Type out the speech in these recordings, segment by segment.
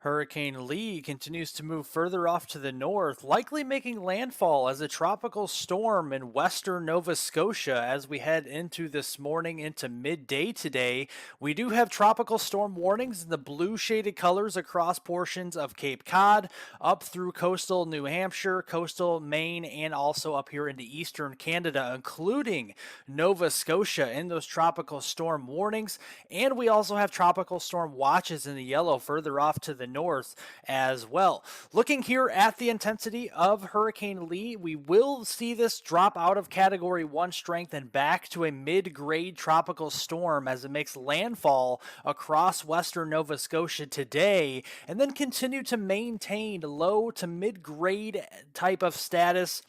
Hurricane Lee continues to move further off to the north, likely making landfall as a tropical storm in western Nova Scotia as we head into this morning into midday today. We do have tropical storm warnings in the blue shaded colors across portions of Cape Cod, up through coastal New Hampshire, coastal Maine, and also up here into eastern Canada, including Nova Scotia in those tropical storm warnings. And we also have tropical storm watches in the yellow further off to the north as well. Looking here at the intensity of Hurricane Lee, we will see this drop out of Category 1 strength and back to a mid-grade tropical storm as it makes landfall across western Nova Scotia today, and then continue to maintain low to mid-grade type of status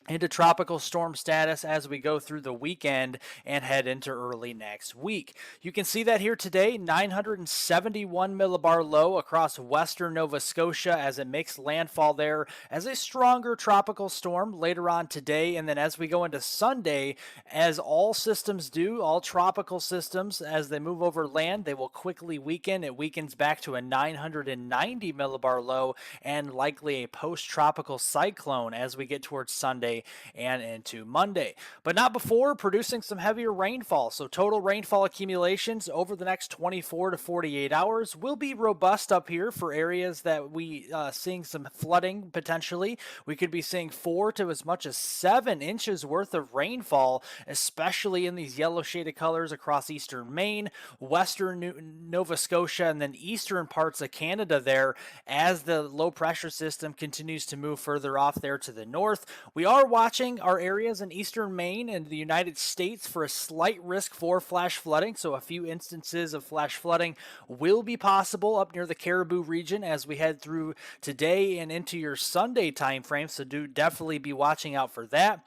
into tropical storm status as we go through the weekend and head into early next week. You can see that here today, 971 millibar low across western Nova Scotia as it makes landfall there as a stronger tropical storm later on today. And then as we go into Sunday, as all systems do, all tropical systems, as they move over land, they will quickly weaken. It weakens back to a 990 millibar low and likely a post-tropical cyclone as we get towards Sunday and into Monday, but not before producing some heavier rainfall. So total rainfall accumulations over the next 24 to 48 hours will be robust up here for areas that we seeing some flooding potentially. We could be seeing 4 to as much as 7 inches worth of rainfall, especially in these yellow shaded colors across eastern Maine, western Nova Scotia, and then eastern parts of Canada there as the low pressure system continues to move further off there to the north. We are watching our areas in eastern Maine and the United States for a slight risk for flash flooding. So a few instances of flash flooding will be possible up near the Caribou region as we head through today and into your Sunday time frame. So do definitely be watching out for that.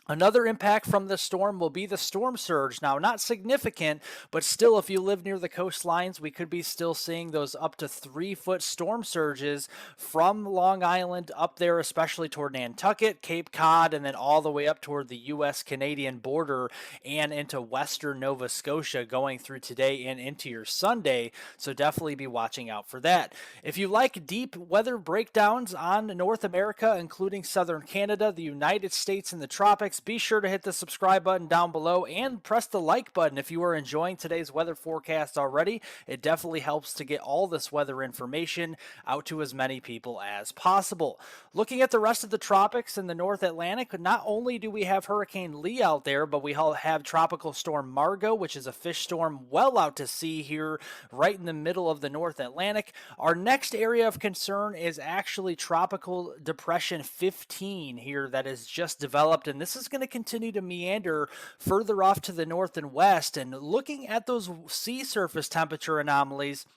Another impact from this storm will be the storm surge. Now, not significant, but still, if you live near the coastlines, we could be still seeing those up to 3-foot storm surges from Long Island up there, especially toward Nantucket, Cape Cod, and then all the way up toward the U.S.-Canadian border and into western Nova Scotia going through today and into your Sunday. So definitely be watching out for that. If you like deep weather breakdowns on North America, including southern Canada, the United States, and the tropics, be sure to hit the subscribe button down below and press the like button if you are enjoying today's weather forecast already. It definitely helps to get all this weather information out to as many people as possible. Looking at the rest of the tropics in the North Atlantic, not only do we have Hurricane Lee out there, but we have Tropical Storm Margot, which is a fish storm well out to sea here right in the middle of the North Atlantic. Our next area of concern is actually Tropical Depression 15 here that is just developed, and this is going to continue to meander further off to the north and west. And looking at those sea surface temperature anomalies,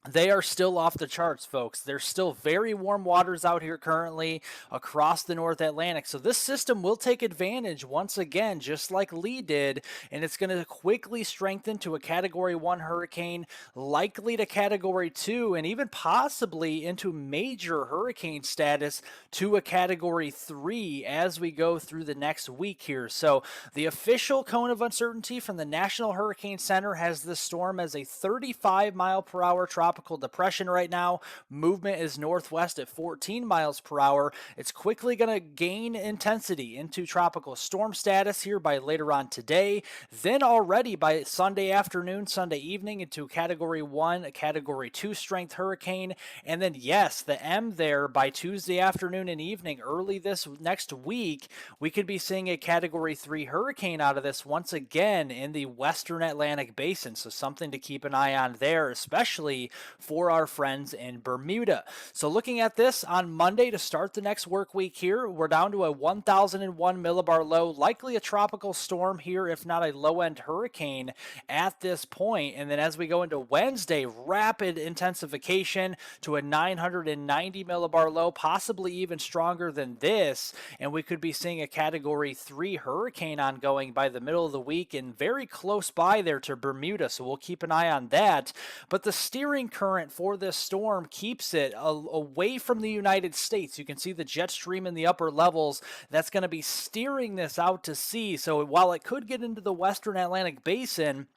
they are still off the charts, folks. There's still very warm waters out here currently across the North Atlantic. So this system will take advantage once again, just like Lee did, and it's going to quickly strengthen to a Category 1 hurricane, likely to Category 2, and even possibly into major hurricane status to a Category 3 as we go through the next week here. So the official cone of uncertainty from the National Hurricane Center has this storm as a 35-mile-per-hour tropical depression right now. Movement is northwest at 14 miles per hour. It's quickly going to gain intensity into tropical storm status here by later on today. Then already by Sunday afternoon, Sunday evening into Category 1, a Category 2 strength hurricane. And then yes, the M there by Tuesday afternoon and evening, early this next week, we could be seeing a Category 3 hurricane out of this once again in the Western Atlantic basin. So something to keep an eye on there, especially for our friends in Bermuda. So looking at this on Monday to start the next work week here, we're down to a 1001 millibar low, likely a tropical storm here, if not a low-end hurricane at this point. And then as we go into Wednesday, rapid intensification to a 990 millibar low, possibly even stronger than this. And we could be seeing a Category 3 hurricane ongoing by the middle of the week and very close by there to Bermuda. So we'll keep an eye on that. But the steering current for this storm keeps it away from the United States. You can see the jet stream in the upper levels. That's going to be steering this out to sea. So while it could get into the Western Atlantic basin,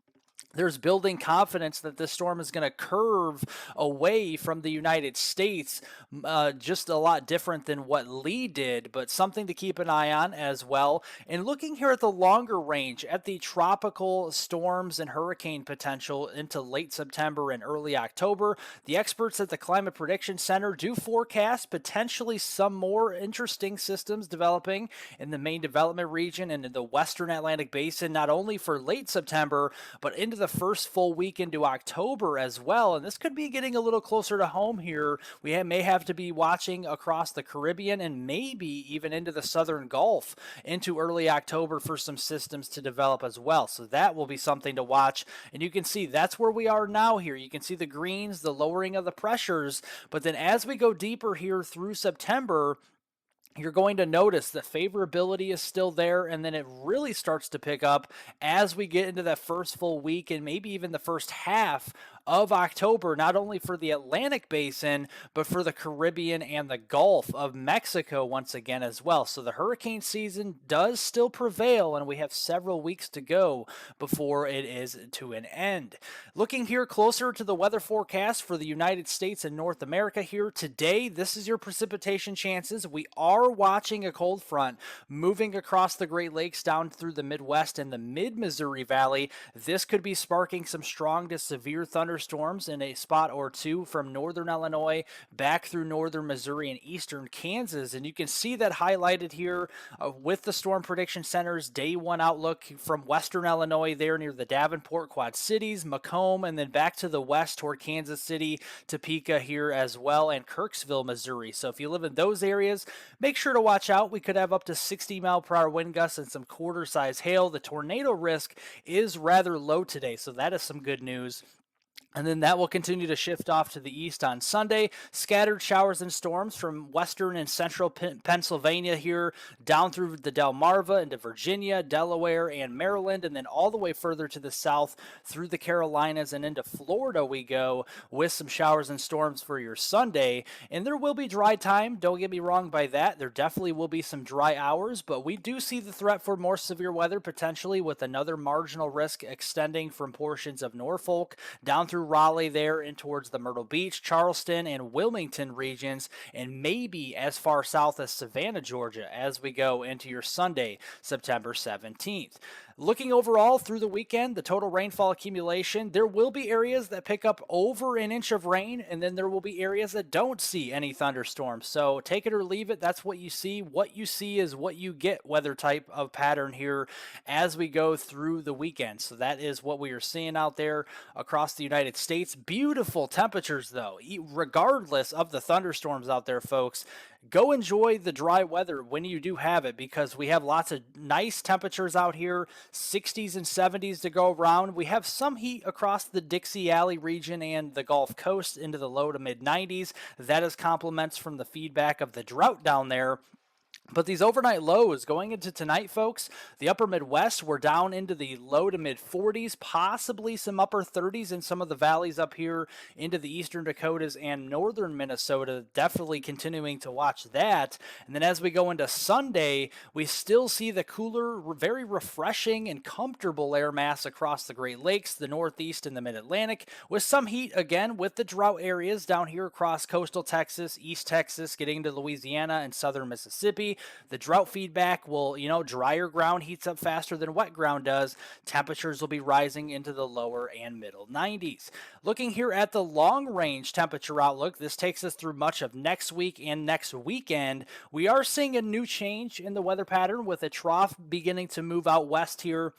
there's building confidence that this storm is going to curve away from the United States, just a lot different than what Lee did, but something to keep an eye on as well. And looking here at the longer range, at the tropical storms and hurricane potential into late September and early October, the experts at the Climate Prediction Center do forecast potentially some more interesting systems developing in the main development region and in the Western Atlantic Basin, not only for late September, but into the first full week into October as well. And this could be getting a little closer to home here. We may have to be watching across the Caribbean and maybe even into the southern Gulf into early October for some systems to develop as well. So that will be something to watch. And you can see that's where we are now here. You can see the greens, the lowering of the pressures. But then as we go deeper here through September, you're going to notice that favorability is still there, and then it really starts to pick up as we get into that first full week and maybe even the first half of October, not only for the Atlantic Basin, but for the Caribbean and the Gulf of Mexico once again as well. So the hurricane season does still prevail, and we have several weeks to go before it is to an end. Looking here closer to the weather forecast for the United States and North America here today, this is your precipitation chances. We are watching a cold front moving across the Great Lakes down through the Midwest and the mid-Missouri Valley. This could be sparking some strong to severe thunderstorms in a spot or two from northern Illinois back through northern Missouri and eastern Kansas. And you can see that highlighted here with the Storm Prediction Center's day one outlook from western Illinois there near the Davenport Quad Cities, Macomb, and then back to the west toward Kansas City, Topeka here as well, and Kirksville, Missouri. So if you live in those areas, make sure to watch out. We could have up to 60-mile-per-hour wind gusts and some quarter-size hail. The tornado risk is rather low today, so that is some good news. And then that will continue to shift off to the east on Sunday. Scattered showers and storms from western and central Pennsylvania here down through the Delmarva into Virginia, Delaware, and Maryland, and then all the way further to the south through the Carolinas and into Florida we go with some showers and storms for your Sunday. And there will be dry time. Don't get me wrong by that. There definitely will be some dry hours, but we do see the threat for more severe weather potentially with another marginal risk extending from portions of Norfolk down through Raleigh there in towards the Myrtle Beach, Charleston, and Wilmington regions, and maybe as far south as Savannah, Georgia, as we go into your Sunday, September 17th. Looking overall through the weekend, the total rainfall accumulation, there will be areas that pick up over an inch of rain, and then there will be areas that don't see any thunderstorms. So take it or leave it. That's what you see. What you see is what you get weather type of pattern here as we go through the weekend. So that is what we are seeing out there across the United States. Beautiful temperatures, though, regardless of the thunderstorms out there, folks. Go enjoy the dry weather when you do have it, because we have lots of nice temperatures out here, 60s and 70s to go around. We have some heat across the Dixie Alley region and the Gulf Coast into the low to mid 90s. That is compliments from the feedback of the drought down there. But these overnight lows going into tonight, folks, the upper Midwest, we're down into the low to mid 40s, possibly some upper 30s in some of the valleys up here into the eastern Dakotas and northern Minnesota. Definitely continuing to watch that. And then as we go into Sunday, we still see the cooler, very refreshing and comfortable air mass across the Great Lakes, the Northeast and the Mid-Atlantic, with some heat again with the drought areas down here across coastal Texas, East Texas, getting into Louisiana and southern Mississippi. The drought feedback will, drier ground heats up faster than wet ground does. Temperatures will be rising into the lower and middle 90s. Looking here at the long range temperature outlook, this takes us through much of next week and next weekend. We are seeing a new change in the weather pattern with a trough beginning to move out west here.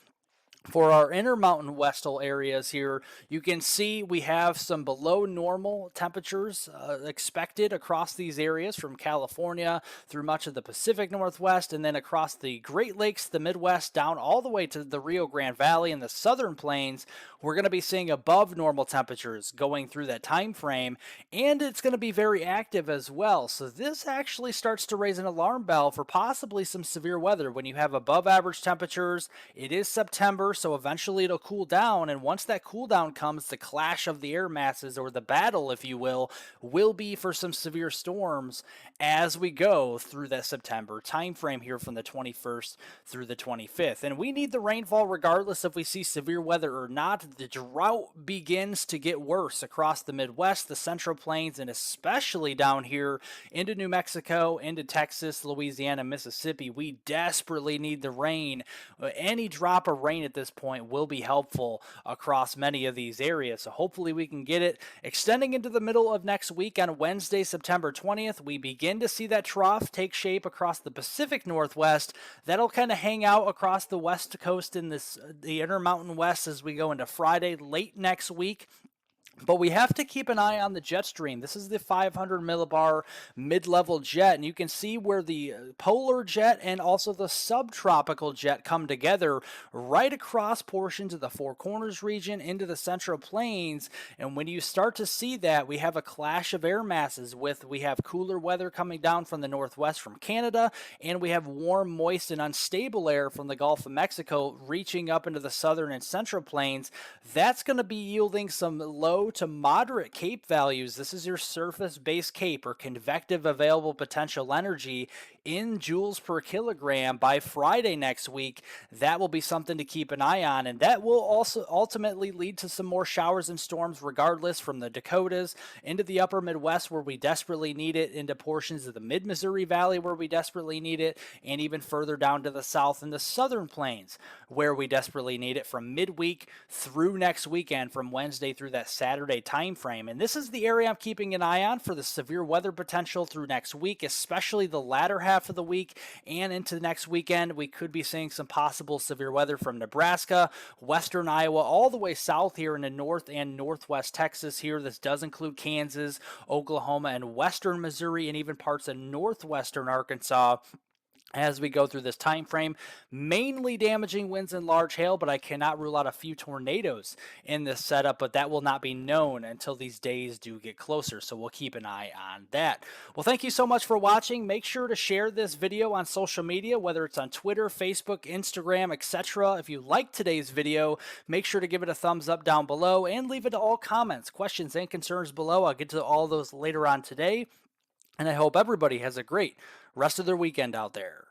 For our Intermountain Westall areas here, you can see we have some below normal temperatures expected across these areas from California through much of the Pacific Northwest, and then across the Great Lakes, the Midwest, down all the way to the Rio Grande Valley and the Southern Plains. We're going to be seeing above normal temperatures going through that time frame, and it's going to be very active as well. So this actually starts to raise an alarm bell for possibly some severe weather when you have above average temperatures. It is September, September, so eventually it'll cool down. And once that cool down comes, the clash of the air masses, or the battle, if you will be for some severe storms as we go through that September timeframe here from the 21st through the 25th. And we need the rainfall regardless if we see severe weather or not. The drought begins to get worse across the Midwest, the Central Plains, and especially down here into New Mexico, into Texas, Louisiana, Mississippi. We desperately need the rain. Any drop of rain at this point will be helpful across many of these areas. So hopefully we can get it. Extending into the middle of next week on Wednesday, September 20th, we begin to see that trough take shape across the Pacific Northwest. That'll kind of hang out across the West Coast in the Intermountain West as we go into Friday late next week. But we have to keep an eye on the jet stream. This is the 500 millibar mid-level jet, and you can see where the polar jet and also the subtropical jet come together right across portions of the Four Corners region into the Central Plains. And when you start to see that, we have a clash of air masses we have cooler weather coming down from the northwest from Canada, and we have warm, moist, and unstable air from the Gulf of Mexico reaching up into the southern and central plains. That's going to be yielding some low to moderate CAPE values. This is your surface-based CAPE, or convective available potential energy, in joules per kilogram by Friday next week. That will be something to keep an eye on, and that will also ultimately lead to some more showers and storms regardless, from the Dakotas into the upper Midwest where we desperately need it, into portions of the mid-Missouri Valley where we desperately need it, and even further down to the south in the southern plains where we desperately need it from midweek through next weekend, from Wednesday through that Saturday time frame. And this is the area I'm keeping an eye on for the severe weather potential through next week, especially the latter half of the week and into the next weekend. We could be seeing some possible severe weather from Nebraska, western Iowa, all the way south here into north and northwest Texas here. This does include Kansas, Oklahoma, and western Missouri, and even parts of northwestern Arkansas as we go through this time frame. Mainly damaging winds and large hail, but I cannot rule out a few tornadoes in this setup, but that will not be known until these days do get closer, so we'll keep an eye on that. Well, thank you so much for watching. Make sure to share this video on social media, whether it's on Twitter, Facebook, Instagram, etc. If you like today's video, make sure to give it a thumbs up down below and leave it all comments, questions, and concerns below. I'll get to all those later on today, and I hope everybody has a great rest of their weekend out there.